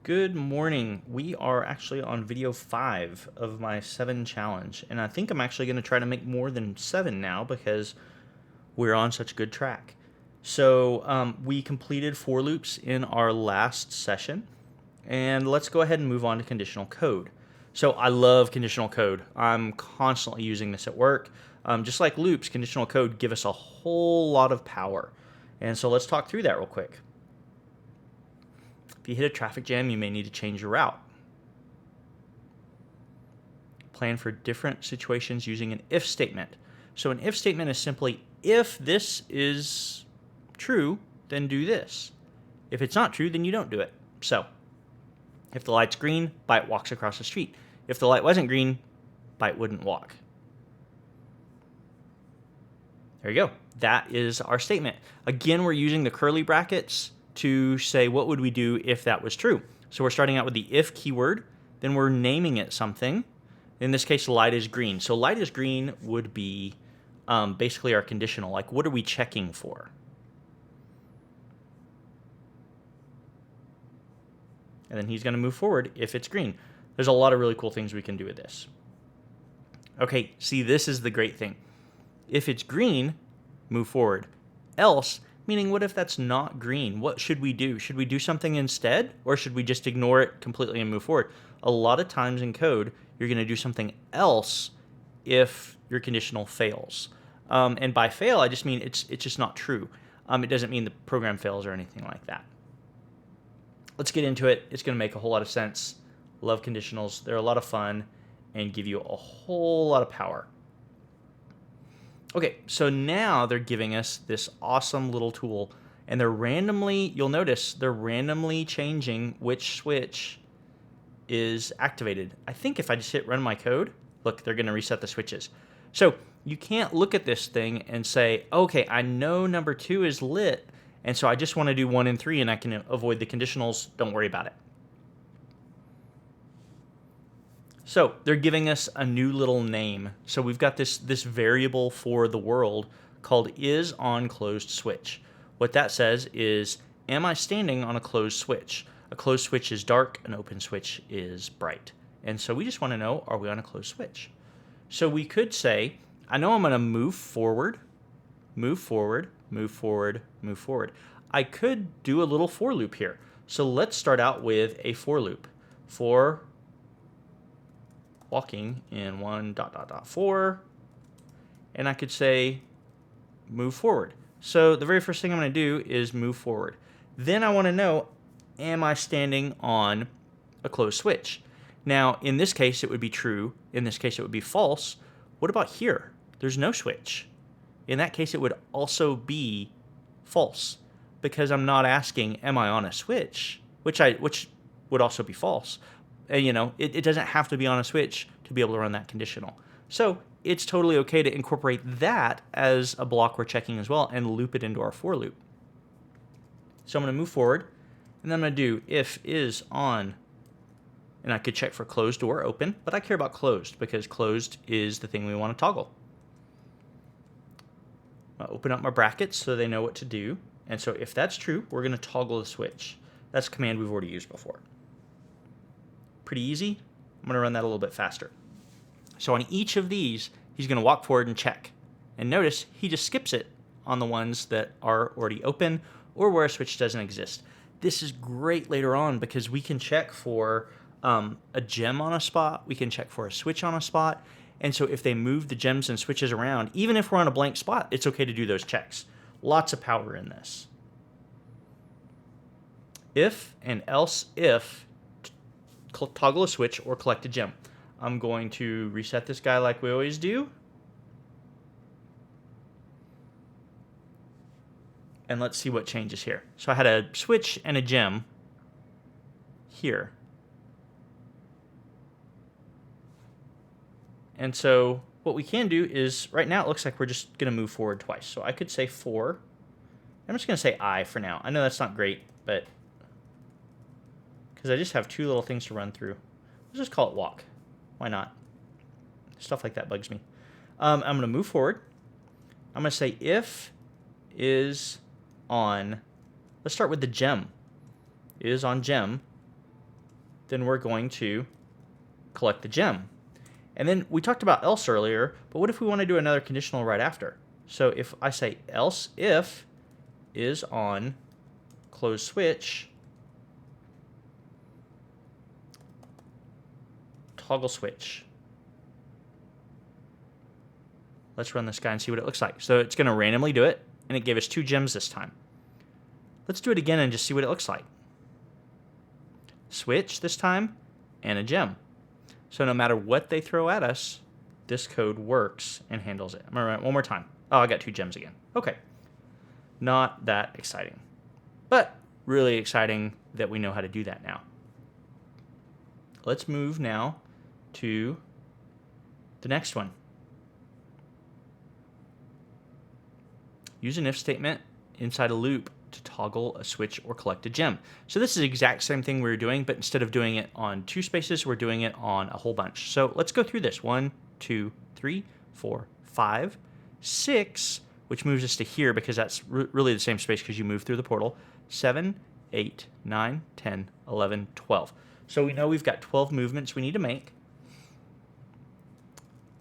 Good morning. We are actually on video 5 of my 7 challenge, and I think I'm actually going to try to make more than 7 now because we're on such a good track. So we completed for loops in our last session, and let's go ahead and move on to conditional code. So I love conditional code. I'm constantly using this at work. Just like loops, conditional code give us a whole lot of power. And so let's talk through that real quick. If you hit a traffic jam, you may need to change your route. Plan for different situations using an if statement. So an if statement is simply, if this is true, then do this. If it's not true, then you don't do it. So if the light's green, Byte walks across the street. If the light wasn't green, Byte wouldn't walk. There you go. That is our statement. Again, we're using the curly brackets to say what would we do if that was true. So we're starting out with the if keyword, then we're naming it something. In this case, light is green. So light is green would be basically our conditional. Like, what are we checking for? And then he's going to move forward if it's green. There's a lot of really cool things we can do with this. Okay, see, this is the great thing. If it's green, move forward. Else, meaning what if that's not green? What should we do? Should we do something instead, or should we just ignore it completely and move forward? A lot of times in code, you're going to do something else if your conditional fails. And by fail, I just mean it's just not true. It doesn't mean the program fails or anything like that. Let's get into it. It's going to make a whole lot of sense. Love conditionals. They're a lot of fun and give you a whole lot of power. Okay, so now they're giving us this awesome little tool, and they're randomly, you'll notice, they're randomly changing which switch is activated. I think if I just hit run my code, look, they're going to reset the switches. So you can't look at this thing and say, okay, I know number 2 is lit, and so I just want to do 1 and 3, and I can avoid the conditionals. Don't worry about it. So they're giving us a new little name. So we've got this variable for the world called isOnClosedSwitch. What that says is, am I standing on a closed switch? A closed switch is dark, an open switch is bright. And so we just want to know, are we on a closed switch? So we could say, I know I'm going to move forward, move forward, move forward, move forward. I could do a little for loop here. So let's start out with a for loop. For walking in 1.4, and I could say move forward. So the very first thing I'm going to do is move forward. Then I want to know, am I standing on a closed switch? Now, in this case, it would be true. In this case, it would be false. What about here? There's no switch. In that case, it would also be false, because I'm not asking, am I on a switch? Which would also be false. It doesn't have to be on a switch to be able to run that conditional. So it's totally okay to incorporate that as a block we're checking as well and loop it into our for loop. So I'm going to move forward, and then I'm going to do if is on, and I could check for closed or open, but I care about closed because closed is the thing we want to toggle. I'll open up my brackets so they know what to do. And so if that's true, we're going to toggle the switch. That's a command we've already used before. Pretty easy. I'm going to run that a little bit faster. So on each of these, he's going to walk forward and check. And notice he just skips it on the ones that are already open or where a switch doesn't exist. This is great later on because we can check for a gem on a spot. We can check for a switch on a spot. And so if they move the gems and switches around, even if we're on a blank spot, it's okay to do those checks. Lots of power in this. If and else if, toggle a switch or collect a gem. I'm going to reset this guy like we always do. And let's see what changes here. So I had a switch and a gem here. And so what we can do is, right now it looks like we're just going to move forward twice. So I could say for. I'm just going to say I for now. I know that's not great, but because I just have 2 little things to run through. Let's just call it walk. Why not? Stuff like that bugs me. I'm going to move forward. I'm going to say if is on, let's start with the gem. Is on gem. then we're going to collect the gem. And then we talked about else earlier, but what if we want to do another conditional right after? So if I say else if is on close switch, toggle switch. Let's run this guy and see what it looks like. So it's going to randomly do it, and it gave us 2 gems this time. Let's do it again and just see what it looks like. Switch this time, and a gem. So no matter what they throw at us, this code works and handles it. I'm going to run it one more time. Oh, I got 2 gems again. Okay. Not that exciting. But really exciting that we know how to do that now. Let's move now to the next one. Use an if statement inside a loop to toggle a switch or collect a gem. So this is the exact same thing we were doing, but instead of doing it on 2 spaces, we're doing it on a whole bunch. So let's go through this. 1, 2, 3, 4, 5, 6, which moves us to here because that's really the same space because you move through the portal. 7, 8, 9, 10, 11, 12. So we know we've got 12 movements we need to make.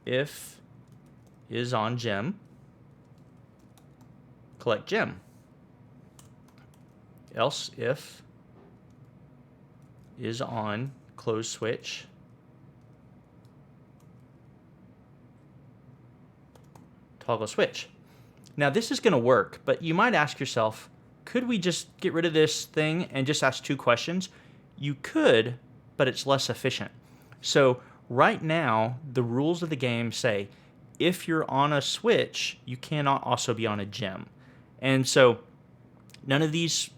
If is on gem, collect gem. Else if is on close switch, toggle switch. Now this is going to work, but you might ask yourself, could we just get rid of this thing and just ask 2 questions? You could, but it's less efficient. So right now, the rules of the game say, if you're on a switch, you cannot also be on a gem. And so none of these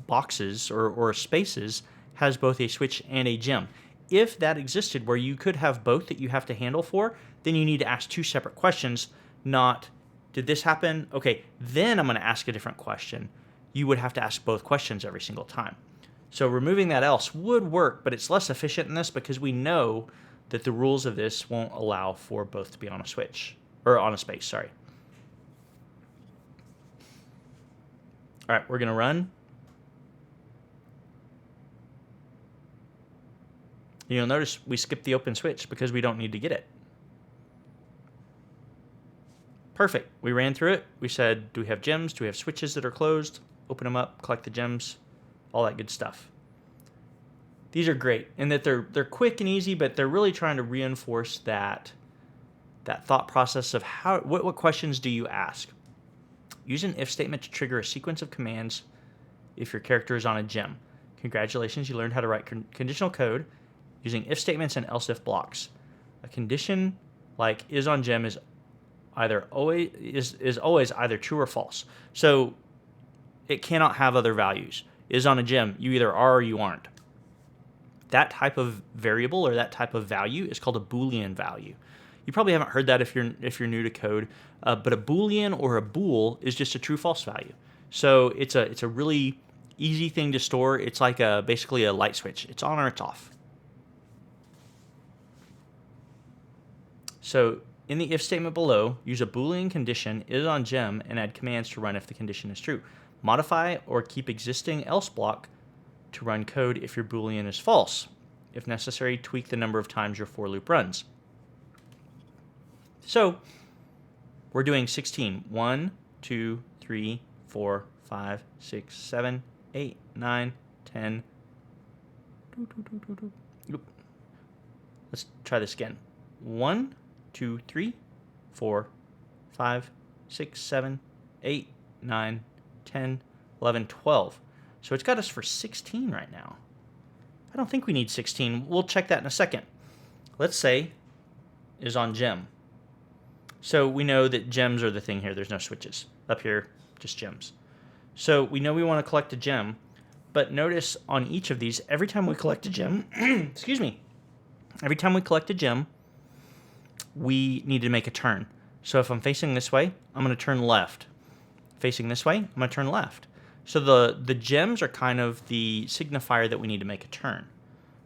boxes or spaces has both a switch and a gem. If that existed where you could have both that you have to handle for, then you need to ask 2 separate questions, not, did this happen? Okay, then I'm going to ask a different question. You would have to ask both questions every single time. So removing that else would work, but it's less efficient in this because we know that the rules of this won't allow for both to be on a switch, or on a space, sorry. All right, we're going to run. You'll notice we skipped the open switch because we don't need to get it. Perfect. We ran through it. We said, do we have gems? Do we have switches that are closed? Open them up, collect the gems, all that good stuff. These are great in that they're quick and easy, but they're really trying to reinforce that thought process of what questions do you ask? Use an if statement to trigger a sequence of commands if your character is on a gem. Congratulations, you learned how to write conditional code using if statements and else if blocks. A condition like is on gem is always either true or false. So it cannot have other values. Is on a gem, you either are or you aren't. That type of variable or that type of value is called a Boolean value. You probably haven't heard that if you're new to code, but a Boolean or a bool is just a true-false value. So it's a really easy thing to store. It's like basically a light switch. It's on or it's off. So in the if statement below, use a Boolean condition is on gem and add commands to run if the condition is true. Modify or keep existing else block to run code if your Boolean is false. If necessary, tweak the number of times your for loop runs. So we're doing 16. 1, 2, 3, 4, 5, 6, 7, 8, 9, 10. Let's try this again. 1, 2, 3, 4, 5, 6, 7, 8, 9, 10, 11, 12. So it's got us for 16 right now. I don't think we need 16. We'll check that in a second. Let's say is on gem. So we know that gems are the thing here. There's no switches. Up here, just gems. So we know we want to collect a gem, but notice on each of these, every time we collect a gem, excuse me, every time we collect a gem, we need to make a turn. So if I'm facing this way, I'm going to turn left. Facing this way, I'm going to turn left. So the gems are kind of the signifier that we need to make a turn.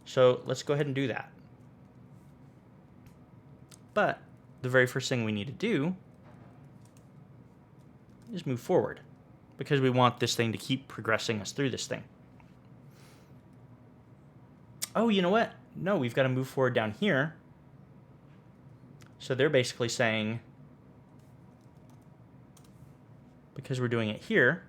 So let's go ahead and do that. But the very first thing we need to do is move forward because we want this thing to keep progressing us through this thing. Oh, you know what? No, we've got to move forward down here. So they're basically saying, because we're doing it here,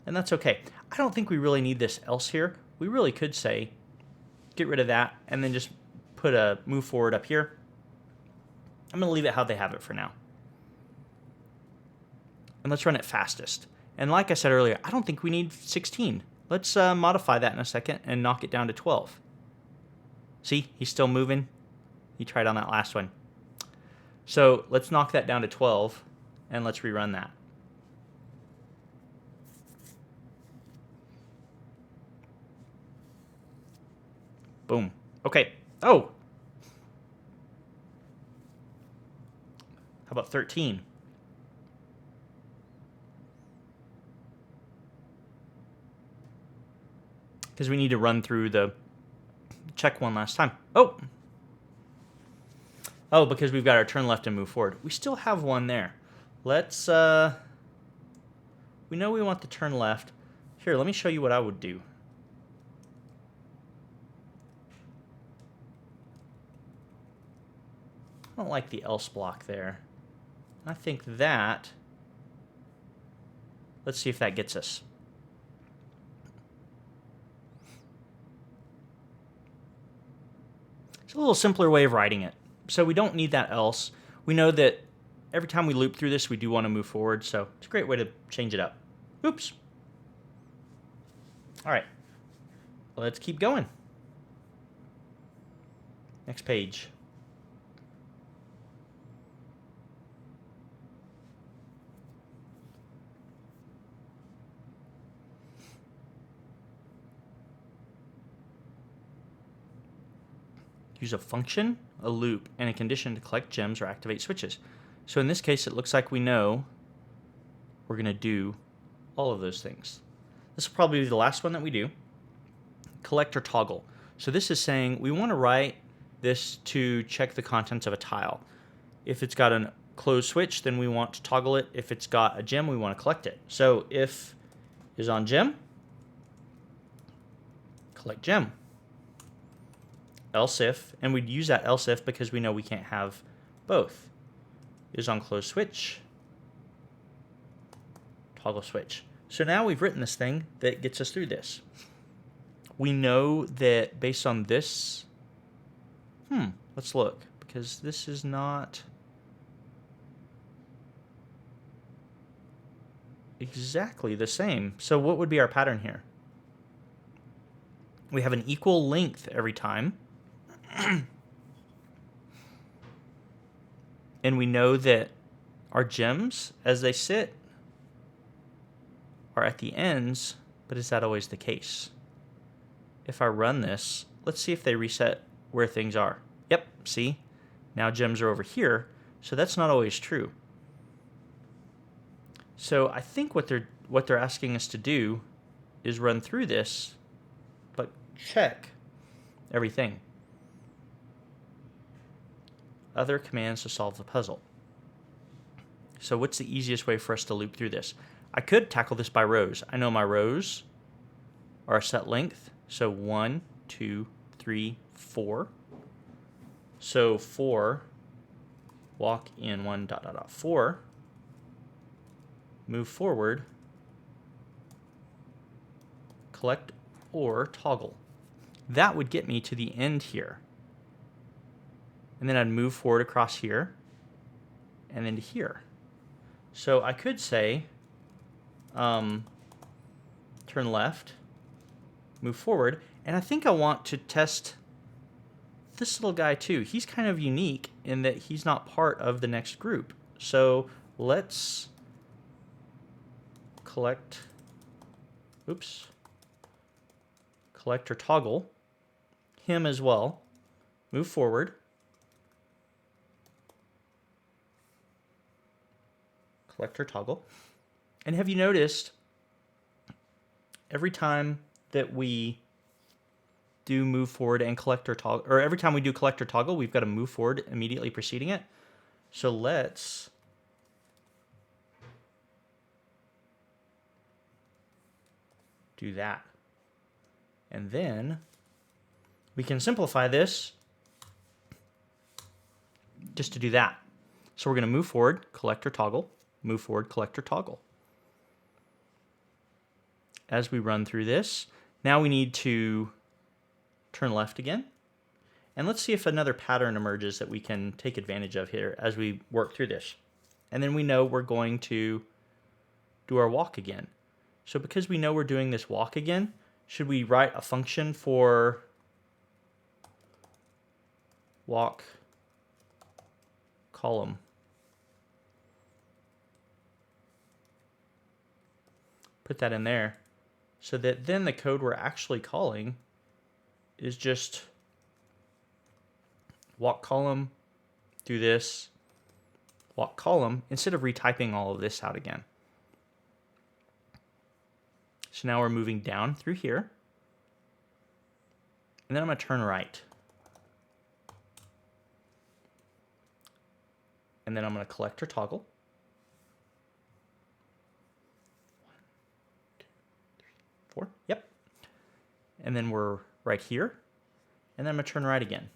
and that's okay. I don't think we really need this else here. We really could say, get rid of that, and then just put a move forward up here. I'm going to leave it how they have it for now. And let's run it fastest. And like I said earlier, I don't think we need 16. Let's modify that in a second and knock it down to 12. See, he's still moving. He tried on that last one. So let's knock that down to 12, and let's rerun that. Boom. Okay. Oh! How about 13? Because we need to run through the check one last time. Oh! Oh, because we've got our turn left and move forward. We still have one there. Let's, we know we want the turn left. Here, let me show you what I would do. I don't like the else block there. I think that, let's see if that gets us. It's a little simpler way of writing it. So we don't need that else. We know that every time we loop through this, we do want to move forward. So it's a great way to change it up. Oops. All right. Let's keep going. Next page. Use a function, a loop, and a condition to collect gems or activate switches. So in this case, it looks like we know we're going to do all of those things. This will probably be the last one that we do. Collect or toggle. So this is saying we want to write this to check the contents of a tile. If it's got a closed switch, then we want to toggle it. If it's got a gem, we want to collect it. So if is on gem, collect gem. Else if, and we'd use that else if because we know we can't have both. Is on closed switch, toggle switch. So now we've written this thing that gets us through this. We know that based on this, let's look, because this is not exactly the same. So what would be our pattern here? We have an equal length every time. And we know that our gems, as they sit, are at the ends, but is that always the case? If I run this, let's see if they reset where things are. Yep, see? Now gems are over here, so that's not always true. So I think what they're asking us to do is run through this, but check everything. Other commands to solve the puzzle. So what's the easiest way for us to loop through this? I could tackle this by rows. I know my rows are a set length. So 1, 2, 3, 4. So 4, walk in 1, ... 4, move forward, collect or toggle. That would get me to the end here. And then I'd move forward across here and then to here. So I could say turn left, move forward, and I think I want to test this little guy too. He's kind of unique in that he's not part of the next group. So let's collect or toggle him as well, move forward, collect or toggle. And have you noticed every time that we do move forward and collect or toggle, or every time we do collect or toggle, we've got to move forward immediately preceding it? So let's do that. And then we can simplify this just to do that. So we're going to move forward, collector toggle, move forward, collector toggle. As we run through this, now we need to turn left again. And let's see if another pattern emerges that we can take advantage of here as we work through this. And then we know we're going to do our walk again. So because we know we're doing this walk again, should we write a function for walk column? Put that in there so that then the code we're actually calling is just walk column, do this, walk column, instead of retyping all of this out again. So now we're moving down through here. And then I'm going to turn right. And then I'm going to collector toggle. 1, 2, 3, 4. Yep. And then we're right here. And then I'm going to turn right again.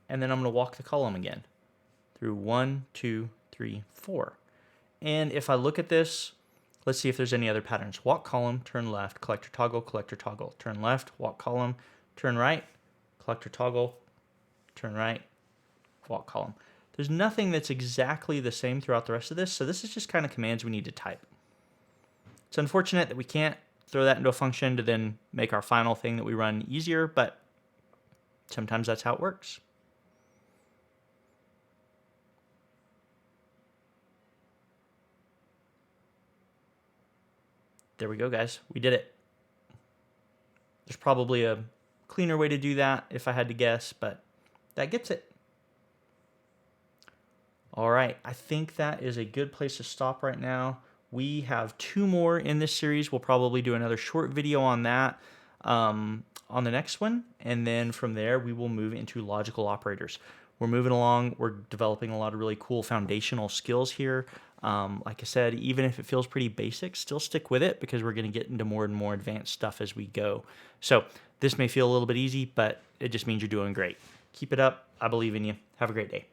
And then I'm going to walk the column again through 1, 2, 3, 4. And if I look at this, let's see if there's any other patterns. Walk column, turn left, collector toggle, turn left, walk column, turn right, collector toggle, turn right, walk column. There's nothing that's exactly the same throughout the rest of this, so this is just kind of commands we need to type. It's unfortunate that we can't throw that into a function to then make our final thing that we run easier, but sometimes that's how it works. There we go, guys. We did it. There's probably a cleaner way to do that if I had to guess, but that gets it. All right, I think that is a good place to stop right now. We have 2 more in this series. We'll probably do another short video on that on the next one, and then from there we will move into logical operators. We're moving along. We're developing a lot of really cool foundational skills here. Like I said, even if it feels pretty basic, still stick with it because we're going to get into more and more advanced stuff as we go. So this may feel a little bit easy, but it just means you're doing great. Keep it up. I believe in you. Have a great day.